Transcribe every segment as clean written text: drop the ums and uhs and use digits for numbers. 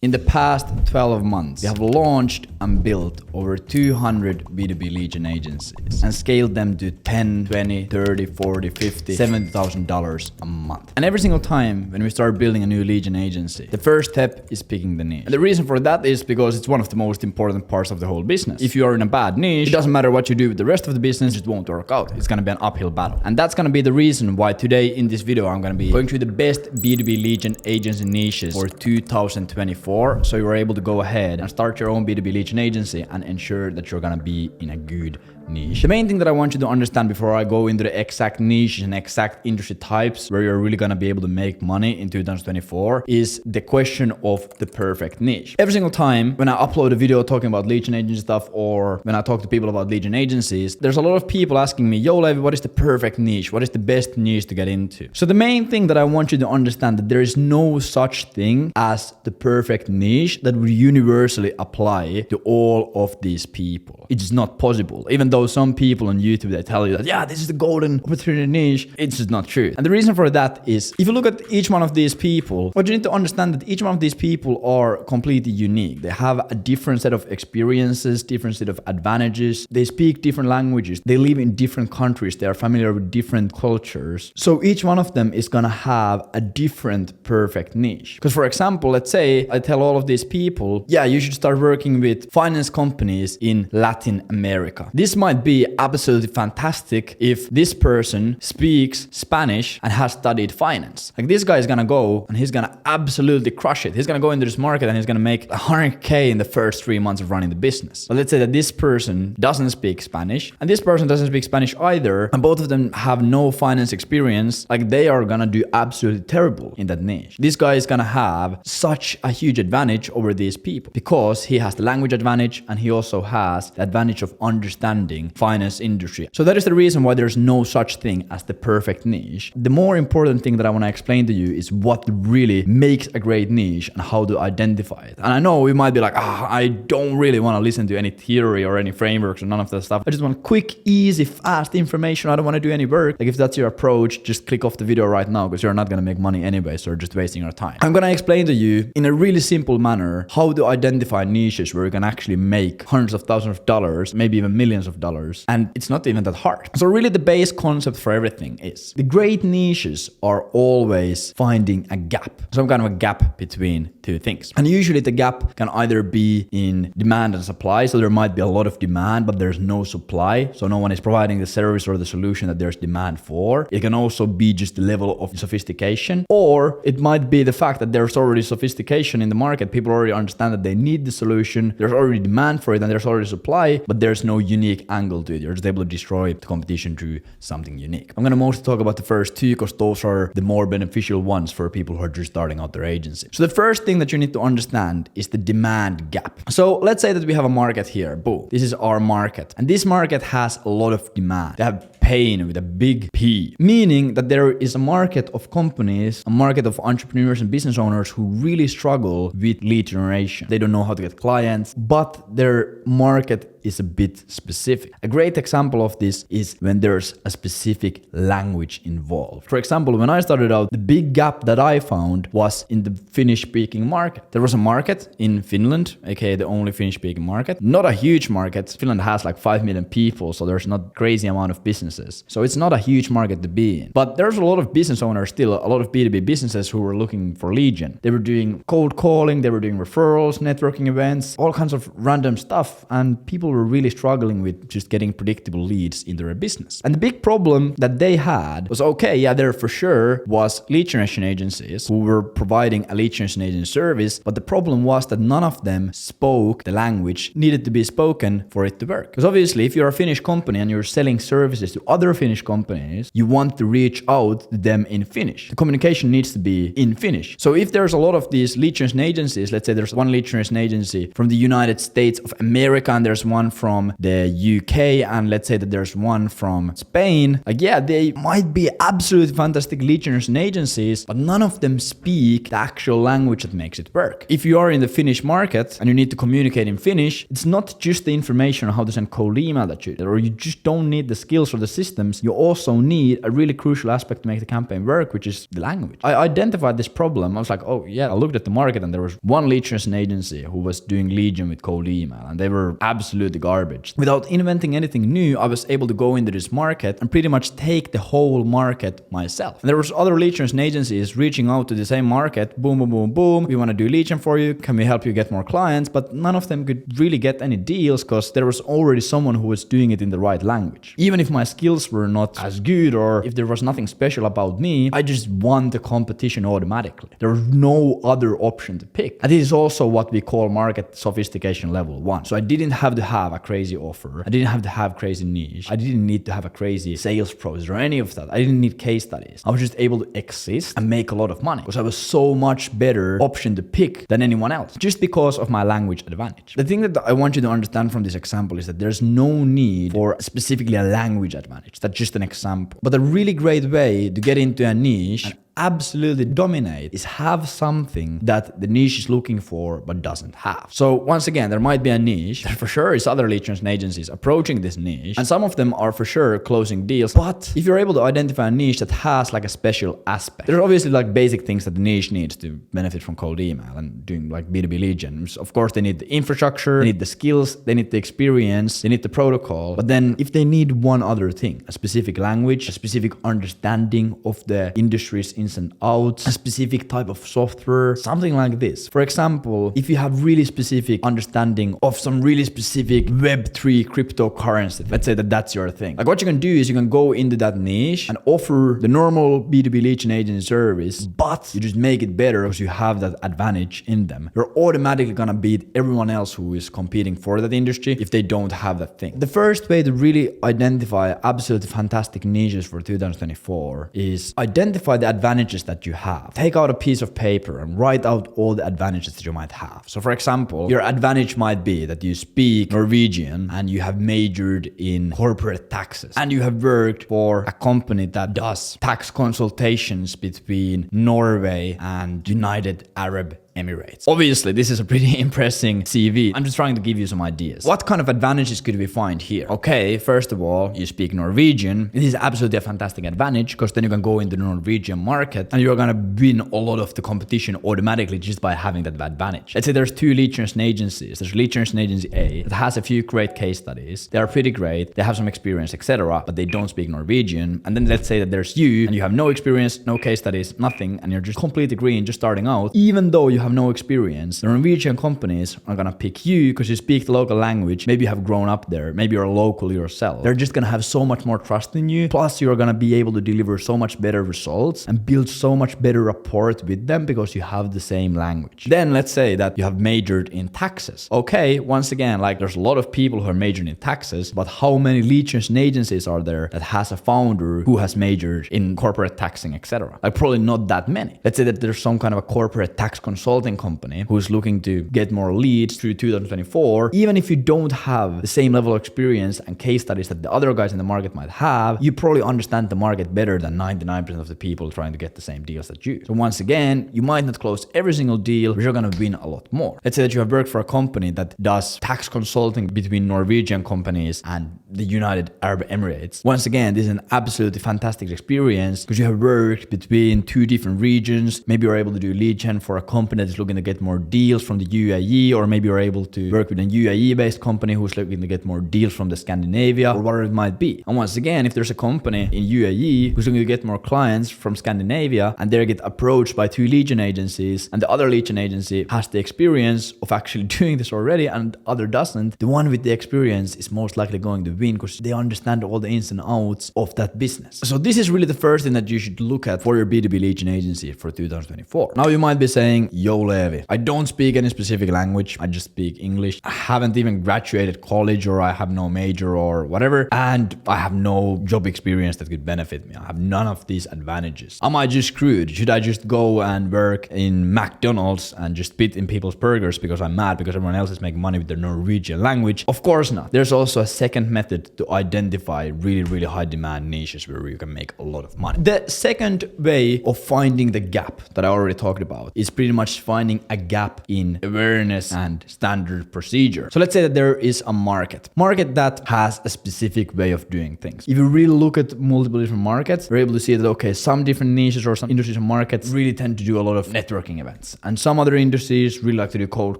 In the past 12 months, we have launched and built over 200 B2B lead gen agencies and scaled them to 10, 20, 30, 40, 50, $70,000 a month. And every single time when we start building a new lead gen agency, the first step is picking the niche. And the reason for that is because it's one of the most important parts of the whole business. If you are in a bad niche, it doesn't matter what you do with the rest of the business, it won't work out. It's gonna be an uphill battle. And that's gonna be the reason why today in this video, I'm gonna be going through the best B2B lead gen agency niches for 2024. So you're able to go ahead and start your own B2B lead gen agency and ensure that you're gonna be in a good niche. The main thing that I want you to understand before I go into the exact niches and exact industry types where you're really gonna be able to make money in 2024 is the question of the perfect niche. Every single time when I upload a video talking about lead gen agency stuff, or when I talk to people about lead gen agencies, there's a lot of people asking me, yo Levi, what is the perfect niche? What is the best niche to get into? So the main thing that I want you to understand that there is no such thing as the perfect niche that would universally apply to all of these people. It's not possible. Even though some people on YouTube, they tell you that, yeah, this is the golden opportunity niche, it's just not true. And the reason for that is, if you look at each one of these people, what you need to understand that each one of these people are completely unique. They have a different set of experiences, different set of advantages. They speak different languages. They live in different countries. They are familiar with different cultures. So each one of them is gonna have a different perfect niche. Because for example, let's say I tell all of these people, yeah, you should start working with finance companies in Latin America. This might be absolutely fantastic if this person speaks Spanish and has studied finance. Like, this guy is gonna go and he's gonna absolutely crush it. He's gonna go into this market and he's gonna make 100K in the first 3 months of running the business. But let's say that this person doesn't speak Spanish and this person doesn't speak Spanish either, and both of them have no finance experience. Like, they are gonna do absolutely terrible in that niche. This guy is gonna have such a huge advantage over these people because he has the language advantage and he also has the advantage of understanding finance industry. So that is the reason why there's no such thing as the perfect niche. The more important thing that I want to explain to you is what really makes a great niche and how to identify it. And I know we might be like, I don't really want to listen to any theory or any frameworks or none of that stuff. I just want quick, easy, fast information. I don't want to do any work. Like, if that's your approach, just click off the video right now because you're not going to make money anyway, so you're just wasting your time. I'm going to explain to you in a really simple manner how to identify niches where you can actually make hundreds of thousands of dollars, maybe even millions of dollars. And it's not even that hard. So really the base concept for everything is the great niches are always finding a gap, some kind of a gap between two things. And usually the gap can either be in demand and supply. So there might be a lot of demand, but there's no supply. So no one is providing the service or the solution that there's demand for. It can also be just the level of sophistication, or it might be the fact that there's already sophistication in the market. People already understand that they need the solution. There's already demand for it and there's already supply, but there's no unique angle to it. You're just able to destroy the competition through something unique. I'm going to mostly talk about the first two because those are the more beneficial ones for people who are just starting out their agency. So the first thing that you need to understand is the demand gap. So let's say that we have a market here. Boom. This is our market. And this market has a lot of demand. They have pain with a big P, meaning that there is a market of companies, a market of entrepreneurs and business owners who really struggle with lead generation. They don't know how to get clients, but their market is a bit specific. A great example of this is when there's a specific language involved. For example, when I started out, the big gap that I found was in the Finnish-speaking market. There was a market in Finland, aka the only Finnish-speaking market. Not a huge market. Finland has like 5 million people, so there's not crazy amount of businesses. So it's not a huge market to be in. But there's a lot of business owners still, a lot of B2B businesses who were looking for lead gen. They were doing cold calling, they were doing referrals, networking events, all kinds of random stuff, and people were really struggling with just getting predictable leads in their business. And the big problem that they had was, okay, yeah, there for sure was lead generation agencies who were providing a lead generation agency service, but the problem was that none of them spoke the language needed to be spoken for it to work. Because obviously, if you're a Finnish company and you're selling services to other Finnish companies, you want to reach out to them in Finnish. The communication needs to be in Finnish. So if there's a lot of these lead generation agencies, let's say there's one lead generation agency from the United States of America and there's one from the UK, and let's say that there's one from Spain, like, yeah, they might be absolutely fantastic lead generation agencies, but none of them speak the actual language that makes it work. If you are in the Finnish market and you need to communicate in Finnish, it's not just the information on how to send cold email that you, or you just don't need the skills or the systems, you also need a really crucial aspect to make the campaign work, which is the language. I identified this problem. I was like, oh yeah, I looked at the market and there was one lead generation agency who was doing lead gen with cold email, and they were absolutely garbage. Without inventing anything new, I was able to go into this market and pretty much take the whole market myself. And there was other lead generation agencies reaching out to the same market, boom, boom, boom, boom. We want to do lead gen for you. Can we help you get more clients? But none of them could really get any deals because there was already someone who was doing it in the right language. Even if my skills were not as good or if there was nothing special about me, I just won the competition automatically. There was no other option to pick. And this is also what we call market sophistication level 1. So I didn't have to have a crazy offer. I didn't have to have crazy niche. I didn't need to have a crazy sales process or any of that. I didn't need case studies. I was just able to exist and make a lot of money because I was so much better option to pick than anyone else just because of my language advantage. The thing that I want you to understand from this example is that there's no need for specifically a language advantage. That's just an example. But a really great way to get into a niche and absolutely dominate is have something that the niche is looking for but doesn't have. So once again, there might be a niche. There for sure is other lead generation agencies approaching this niche, and some of them are for sure closing deals. But if you're able to identify a niche that has like a special aspect, there's obviously like basic things that the niche needs to benefit from cold email and doing like B2B lead gen. Of course, they need the infrastructure, they need the skills, they need the experience, they need the protocol. But then if they need one other thing, a specific language, a specific understanding of the industry's ins and outs, a specific type of software, something like this. For example, if you have really specific understanding of some really specific Web3 cryptocurrency, let's say that that's your thing. Like what you can do is you can go into that niche and offer the normal B2B lead gen agency service, but you just make it better because you have that advantage in them. You're automatically gonna beat everyone else who is competing for that industry if they don't have that thing. The first way to really identify absolutely fantastic niches for 2024 is identify the advantages that you have. Take out a piece of paper and write out all the advantages that you might have. So for example, your advantage might be that you speak Norwegian and you have majored in corporate taxes and you have worked for a company that does tax consultations between Norway and United Arab Emirates. Obviously, this is a pretty impressive CV. I'm just trying to give you some ideas. What kind of advantages could we find here? Okay, first of all, you speak Norwegian. This is absolutely a fantastic advantage because then you can go into the Norwegian market and you're gonna win a lot of the competition automatically just by having that advantage. Let's say there's two lead generation agencies. There's lead generation agency A that has a few great case studies. They are pretty great. They have some experience, etc., but they don't speak Norwegian. And then let's say that there's you and you have no experience, no case studies, nothing, and you're just completely green, just starting out. Even though you have no experience, the Norwegian companies are gonna pick you because you speak the local language. Maybe you have grown up there. Maybe you're local yourself. They're just gonna have so much more trust in you. Plus, you're gonna be able to deliver so much better results and build so much better rapport with them because you have the same language. Then let's say that you have majored in taxes. Okay, once again, like there's a lot of people who are majoring in taxes, but how many lead generation agencies are there that has a founder who has majored in corporate taxing, etc.? Like probably not that many. Let's say that there's some kind of a corporate tax consulting company who's looking to get more leads through 2024. Even if you don't have the same level of experience and case studies that the other guys in the market might have, you probably understand the market better than 99% of the people trying to get the same deals that you. So once again, you might not close every single deal, but you're gonna win a lot more. Let's say that you have worked for a company that does tax consulting between Norwegian companies and the United Arab Emirates. Once again, this is an absolutely fantastic experience because you have worked between two different regions. Maybe you're able to do lead gen for a company that's looking to get more deals from the UAE, or maybe you're able to work with a UAE-based company who's looking to get more deals from the Scandinavia, or whatever it might be. And once again, if there's a company in UAE who's looking to get more clients from Scandinavia and they get approached by two lead gen agencies and the other lead gen agency has the experience of actually doing this already and the other doesn't, the one with the experience is most likely going to win because they understand all the ins and outs of that business. So this is really the first thing that you should look at for your B2B lead gen agency for 2024. Now you might be saying, yo Levi, I don't speak any specific language. I just speak English. I haven't even graduated college, or I have no major or whatever. And I have no job experience that could benefit me. I have none of these advantages. Am I just screwed? Should I just go and work in McDonald's and just spit in people's burgers because I'm mad because everyone else is making money with their Norwegian language? Of course not. There's also a second method to identify really, really high demand niches where you can make a lot of money. The second way of finding the gap that I already talked about is pretty much much finding a gap in awareness and standard procedure. So let's say that there is a market that has a specific way of doing things. If you really look at multiple different markets, you're able to see that, okay, some different niches or some industries and markets really tend to do a lot of networking events. And some other industries really like to do cold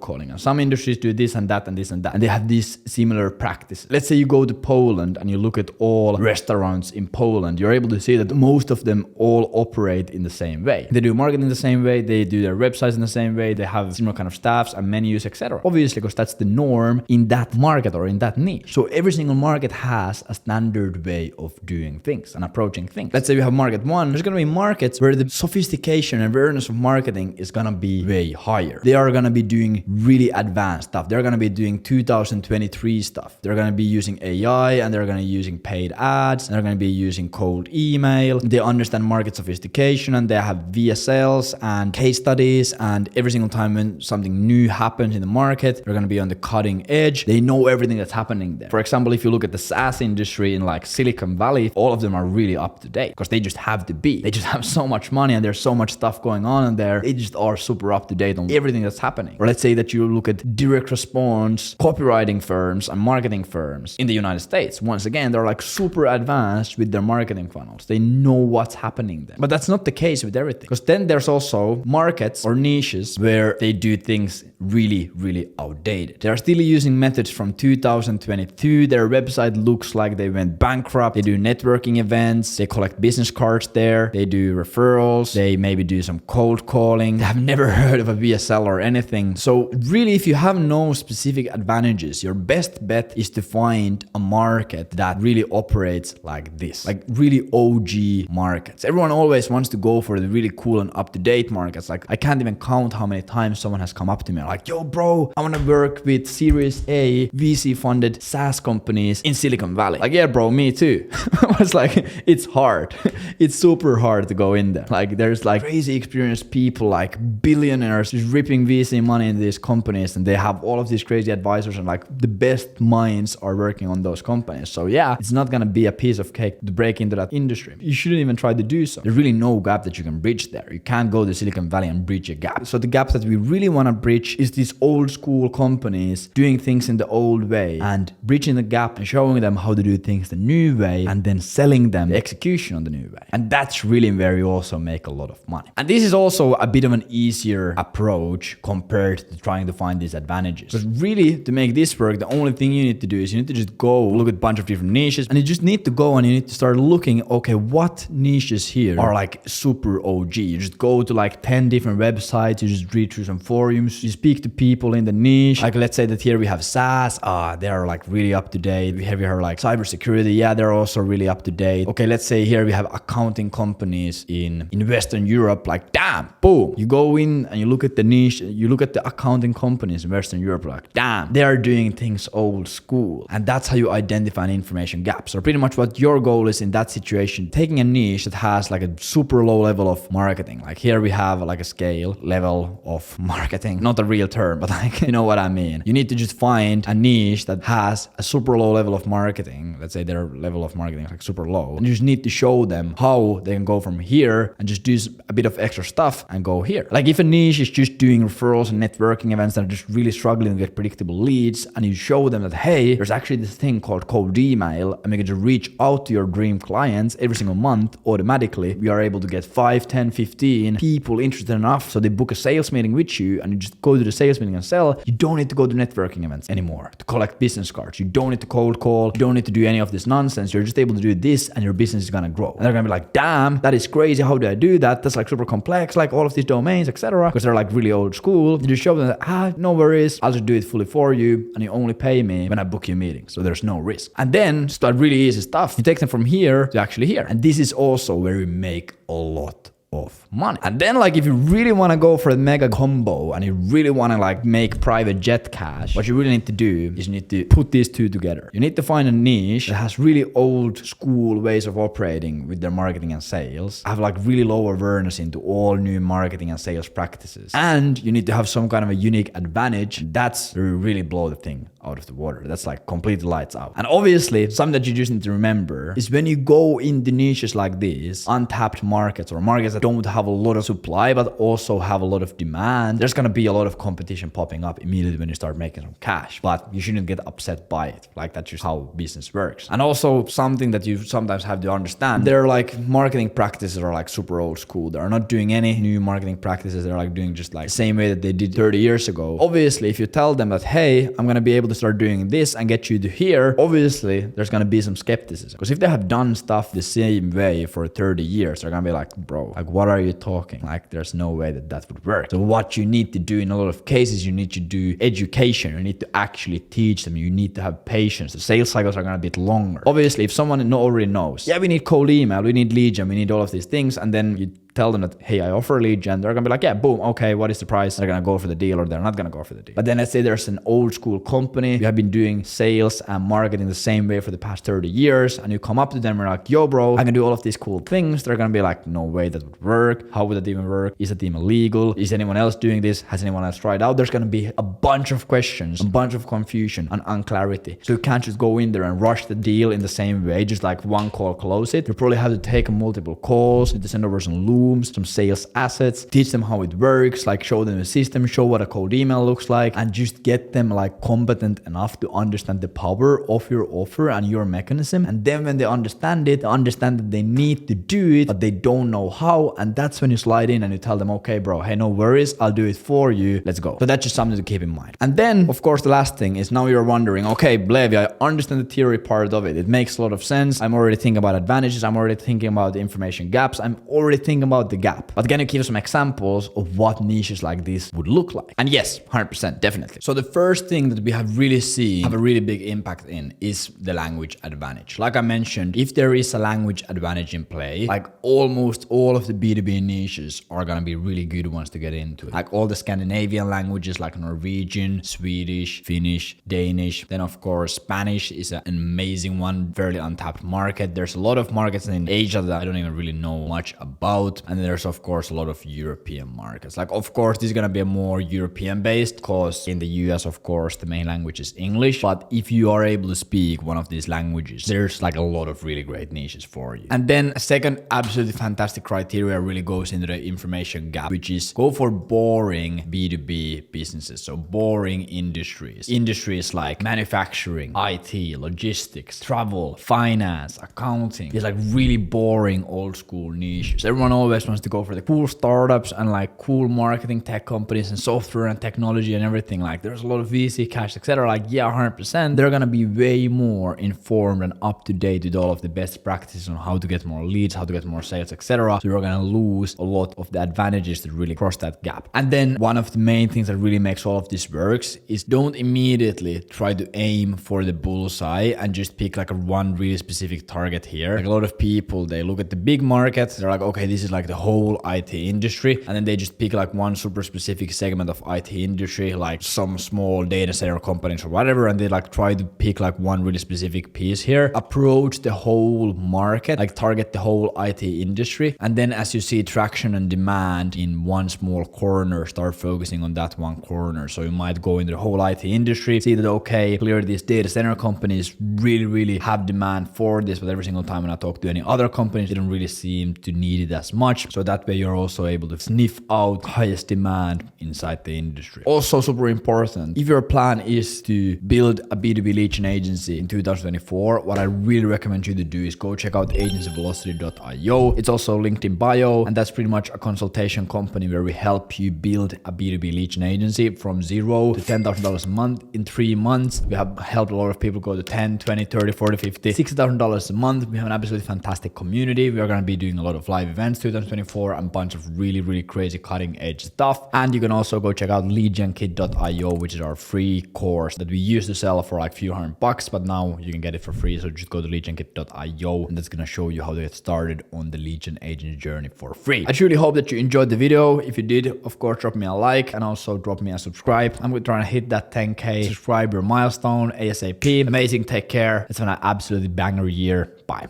calling. And some industries do this and that and this and that. And they have these similar practices. Let's say you go to Poland and you look at all restaurants in Poland, you're able to see that most of them all operate in the same way. They do marketing the same way, they do their websites in the same way, they have similar kind of staffs and menus, etc. Obviously, because that's the norm in that market or in that niche. So every single market has a standard way of doing things and approaching things. Let's say we have market one, there's going to be markets where the sophistication and awareness of marketing is going to be way higher. They are going to be doing really advanced stuff. They're going to be doing 2023 stuff. They're going to be using AI and they're going to be using paid ads and they're going to be using cold email. They understand market sophistication and they have VSLs and case studies, and every single time when something new happens in the market, they're going to be on the cutting edge. They know everything that's happening there. For example, if you look at the SaaS industry in like Silicon Valley, all of them are really up to date because they just have to be. They just have so much money and there's so much stuff going on in there. They just are super up to date on everything that's happening. Or let's say that you look at direct response copywriting firms and marketing firms in the United States. Once again, they're like super advanced with their marketing funnels. They know what's happening there. But that's not the case with everything. Because then there's also markets or niches where they do things really, really outdated. They're still using methods from 2022. Their website looks like they went bankrupt. They do networking events. They collect business cards there. They do referrals. They maybe do some cold calling. They have never heard of a VSL or anything. So really, if you have no specific advantages, your best bet is to find a market that really operates like this, like really OG markets. Everyone always wants to go for the really cool and up-to-date markets. Like I can't even count how many times someone has come up to me like, yo bro, I want to work with Series A VC funded SaaS companies in Silicon Valley. Like, yeah bro, me too. I was like, it's hard. It's super hard to go in there. Like there's like crazy experienced people, like billionaires just ripping VC money in these companies, and they have all of these crazy advisors, and like the best minds are working on those companies. So yeah, it's not gonna be a piece of cake to break into that industry. You shouldn't even try to do so. There's really no gap that you can bridge there. You can't go to Silicon Valley and bridge a gap. So the gap that we really want to bridge is these old school companies doing things in the old way and bridging the gap and showing them how to do things the new way and then selling them the execution on the new way. And that's really where you also make a lot of money. And this is also a bit of an easier approach compared to trying to find these advantages. Because really, to make this work, the only thing you need to do is you need to just go look at a bunch of different niches, and you just need to go and you need to start looking, okay, what niches here are like super OG. You just go to like 10 different websites, you just read through some forums, you speak to people in the niche. Like let's say that here we have SaaS, they are like really up to date. We have here like cybersecurity, yeah, they're also really up to date. Okay, let's say here we have accounting companies in Western Europe, like damn, boom. You go in and you look at the niche, you look at the accounting companies in Western Europe, like damn, they are doing things old school. And that's how you identify an information gap. So pretty much what your goal is in that situation, taking a niche that has like a super low level of marketing. Like here we have like a scale level of marketing, not a real term, but like, you know what I mean. You need to just find a niche that has a super low level of marketing. Let's say their level of marketing is like super low. And you just need to show them how they can go from here and just do a bit of extra stuff and go here. Like if a niche is just doing referrals and networking events that are just really struggling to get predictable leads, and you show them that, hey, there's actually this thing called cold email, and we can just reach out to your dream clients every single month automatically. We are able to get 5, 10, 15 people interested enough so they book a sales meeting with you, and you just go to the sales meeting and sell. You don't need to go to networking events anymore to collect business cards. You don't need to cold call. You don't need to do any of this nonsense. You're just able to do this and your business is gonna grow. And they're gonna be like, damn, that is crazy. How do I do that? That's like super complex, like all of these domains, etc. Because they're like really old school. You just show them that, no worries, I'll just do it fully for you, and you only pay me when I book your meeting. So there's no risk. And then start really easy stuff. You take them from here to actually here. And this is also where we make a lot of money. And then like if you really want to go for a mega combo and you really want to like make private jet cash, what you really need to do is you need to put these two together. You need to find a niche that has really old school ways of operating with their marketing and sales, have like really low awareness into all new marketing and sales practices, and you need to have some kind of a unique advantage. That's where you really blow the thing out of the water. That's like completely lights out. And obviously something that you just need to remember is when you go into niches like this, untapped markets or markets that don't don't have a lot of supply but also have a lot of demand, there's gonna be a lot of competition popping up immediately when you start making some cash. But you shouldn't get upset by it. Like, that's just how business works. And also something that you sometimes have to understand, their like marketing practices are like super old school. They're not doing any new marketing practices. They're like doing just like the same way that they did 30 years ago. Obviously, if you tell them that, hey, I'm gonna be able to start doing this and get you to here, obviously there's gonna be some skepticism. Because if they have done stuff the same way for 30 years, they're gonna be like, bro, like, what are you talking? Like, there's no way that that would work. So what you need to do in a lot of cases, you need to do education. You need to actually teach them. You need to have patience. The sales cycles are gonna be a bit longer. Obviously, if someone already knows, yeah, we need cold email, we need lead gen, we need all of these things, and then you tell them that, hey, I offer lead gen, they're gonna be like, yeah, boom, okay, what is the price? They're gonna go for the deal, or they're not gonna go for the deal. But then let's say there's an old school company, you have been doing sales and marketing the same way for the past 30 years, and you come up to them and you're like, yo, bro, I can do all of these cool things. They're gonna be like, no way that would work. How would that even work? Is that even legal? Is anyone else doing this? Has anyone else tried out? There's gonna be a bunch of questions, a bunch of confusion and unclarity. So you can't just go in there and rush the deal in the same way, just like one call, close it. You probably have to take multiple calls, to send over some looms, some sales assets, teach them how it works, like show them the system, show what a cold email looks like, and just get them like competent enough to understand the power of your offer and your mechanism. And then when they understand it, they understand that they need to do it, but they don't know how. And that's when you slide in and you tell them, okay, bro, hey, no worries, I'll do it for you. Let's go. So that's just something to keep in mind. And then, of course, the last thing is now you're wondering, okay, Blevi, I understand the theory part of it. It makes a lot of sense. I'm already thinking about advantages. I'm already thinking about the information gaps. I'm already thinking about the gap. But can you give some examples of what niches like this would look like? And yes, 100%, definitely. So the first thing that we have really seen have a really big impact in is the language advantage. Like I mentioned, if there is a language advantage in play, like almost all of the B2B niches are gonna be really good ones to get into. Like all the Scandinavian languages like Norwegian, Swedish, Finnish, Danish. Then of course, Spanish is an amazing one, fairly untapped market. There's a lot of markets in Asia that I don't even really know much about. And there's of course a lot of European markets. Like of course, this is gonna be a more European based, because in the US, of course, the main language is English. But if you are able to speak one of these languages, there's like a lot of really great niches for you. And then a second absolutely fantastic criteria really goes into the information gap, which is go for boring B2B businesses. So boring industries. Industries like manufacturing, IT, logistics, travel, finance, accounting. It's like really boring old school niches. Everyone always wants to go for the cool startups and like cool marketing tech companies and software and technology and everything. Like there's a lot of VC cash, etc. Like yeah, 100%. They're gonna be way more informed and up to date with all of the best practices on how to get more leads, how to get more sales, etc. So you're gonna lose a lot of the advantages that really cross that gap. And then one of the main things that really makes all of this works is don't immediately try to aim for the bullseye and just pick like a one really specific target here. Like a lot of people, they look at the big markets, they're like, okay, this is like the whole IT industry, and then they just pick like one super specific segment of IT industry, like some small data center companies or whatever, and they like try to pick like one really specific piece here. Approach the whole market, like target the whole IT industry, and then as you see traction and demand in one small corner, start focusing on that one corner. So you might go into the whole IT industry, see that okay, clearly these data center companies really have demand for this, but every single time when I talk to any other companies, they don't really seem to need it as much. So that way you're also able to sniff out highest demand inside the industry. Also super important, if your plan is to build a B2B lead gen agency in 2024, what I really recommend you to do is go check out agencyvelocity.io. It's also linked in bio, and that's pretty much a consultation company where we help you build a B2B lead gen agency from $0 to $10,000 a month in 3 months. We have helped a lot of people go to 10, 20, 30, 40, 50, $60,000 a month. We have an absolutely fantastic community. We are going to be doing a lot of live events 2024 and a bunch of really crazy cutting edge stuff. And you can also go check out leadgenkit.io, which is our free course that we used to sell for like a few $100, but now you can get it for free. So just go to leadgenkit.io, and that's going to show you how to get started on the lead gen agency journey for free. I truly hope that you enjoyed the video. If you did, of course, drop me a like and also drop me a subscribe. I'm trying to hit that 10K subscriber milestone ASAP. Amazing. Take care. It's been an absolutely banger year. Bye.